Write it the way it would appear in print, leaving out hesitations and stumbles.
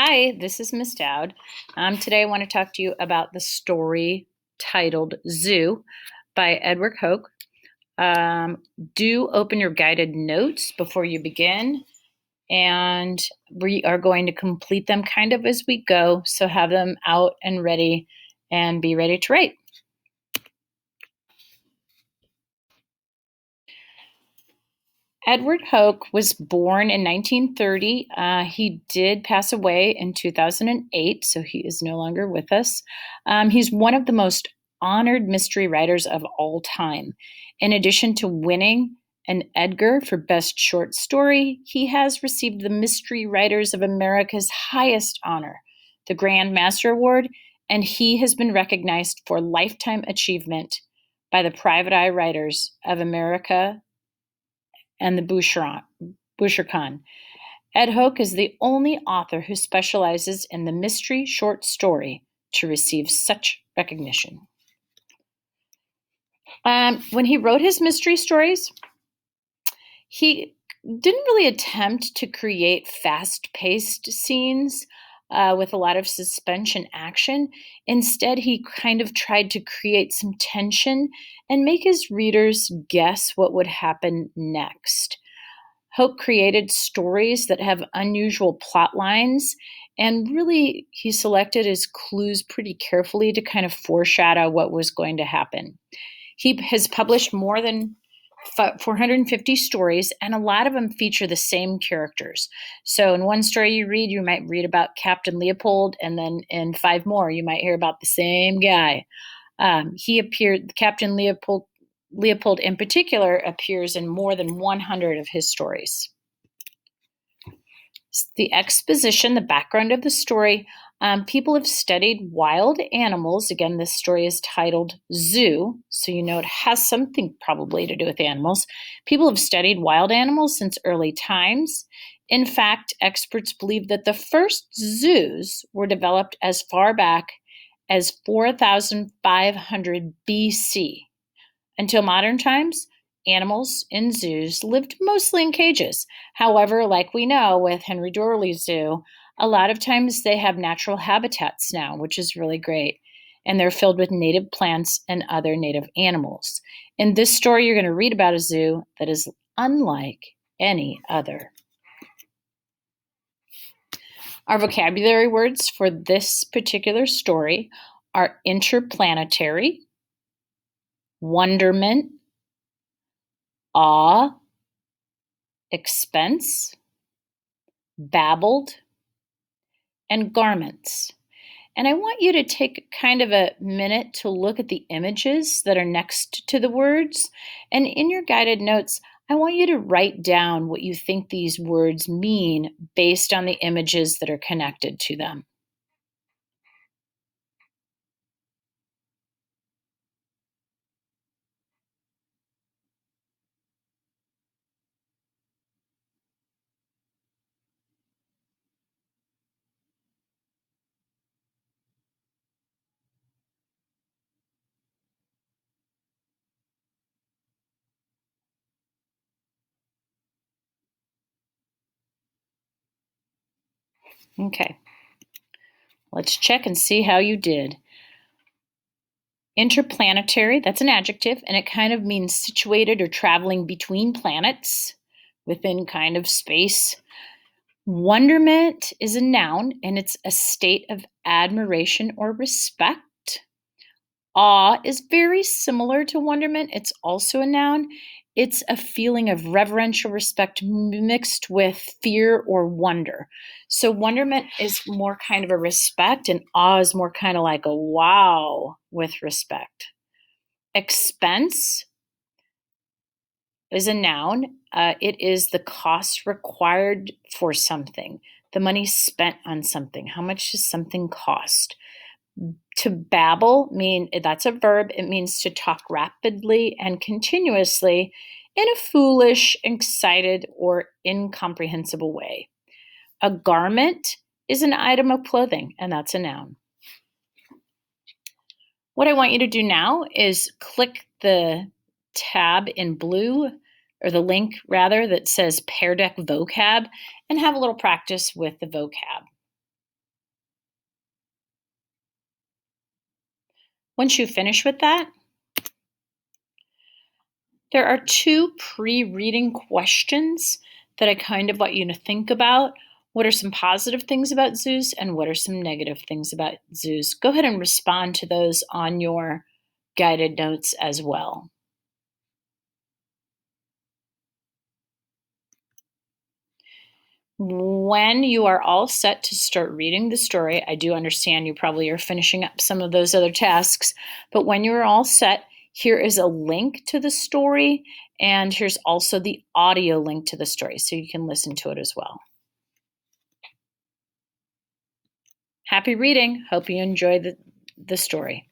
Hi, this is Miss Dowd. Today I want to talk to you about the story titled Zoo by Edward Hoke. Do open your guided notes before you begin, and we are going to complete them kind of as we go, so have them out and ready and be ready to write. Edward Hoke was born in 1930. He did pass away in 2008, so he is no longer with us. He's one of the most honored mystery writers of all time. In addition to winning an Edgar for Best Short Story, he has received the Mystery Writers of America's highest honor, the Grand Master Award, and he has been recognized for lifetime achievement by the Private Eye Writers of America and the Bouchercon. Ed Hoke is the only author who specializes in the mystery short story to receive such recognition. When he wrote his mystery stories, he didn't really attempt to create fast-paced scenes with a lot of suspense and action. Instead, he kind of tried to create some tension and make his readers guess what would happen next. Hope created stories that have unusual plot lines, and really he selected his clues pretty carefully to kind of foreshadow what was going to happen. He has published more than 450 stories, and a lot of them feature the same characters. So in one story you might read about Captain Leopold, and then in 5 more, you might hear about the same guy. Captain Leopold in particular appears in more than 100 of his stories. The exposition, the background of the story, people have studied wild animals. Again, this story is titled Zoo, so you know it has something probably to do with animals. People have studied wild animals since early times. In fact, experts believe that the first zoos were developed as far back as 4,500 BC. Until modern times, animals in zoos lived mostly in cages. However, like we know with Henry Doorly's zoo, a lot of times they have natural habitats now, which is really great. And they're filled with native plants and other native animals. In this story, you're going to read about a zoo that is unlike any other. Our vocabulary words for this particular story are interplanetary, wonderment, awe, expense, babbled, and garments. And I want you to take kind of a minute to look at the images that are next to the words. And in your guided notes, I want you to write down what you think these words mean based on the images that are connected to them. Okay, let's check and see how you did. Interplanetary, that's an adjective, and it kind of means situated or traveling between planets within kind of space. Wonderment is a noun, and it's a state of admiration or respect. Awe is very similar to wonderment. It's also a noun. It's a feeling of reverential respect mixed with fear or wonder. So wonderment is more kind of a respect, and awe is more kind of like a wow with respect. Expense is a noun. It is the cost required for something, the money spent on something. How much does something cost? To babble that's a verb. It means to talk rapidly and continuously in a foolish, excited, or incomprehensible way. A garment is an item of clothing, and that's a noun. What I want you to do now is click the tab in blue, or the link rather, that says Pear Deck Vocab, and have a little practice with the vocab. Once you finish with that, there are 2 pre-reading questions that I kind of want you to think about. What are some positive things about zoos and what are some negative things about zoos? Go ahead and respond to those on your guided notes as well. When you are all set to start reading the story, I do understand you probably are finishing up some of those other tasks, but when you're all set, here is a link to the story, and here's also the audio link to the story so you can listen to it as well. Happy reading. Hope you enjoy the story.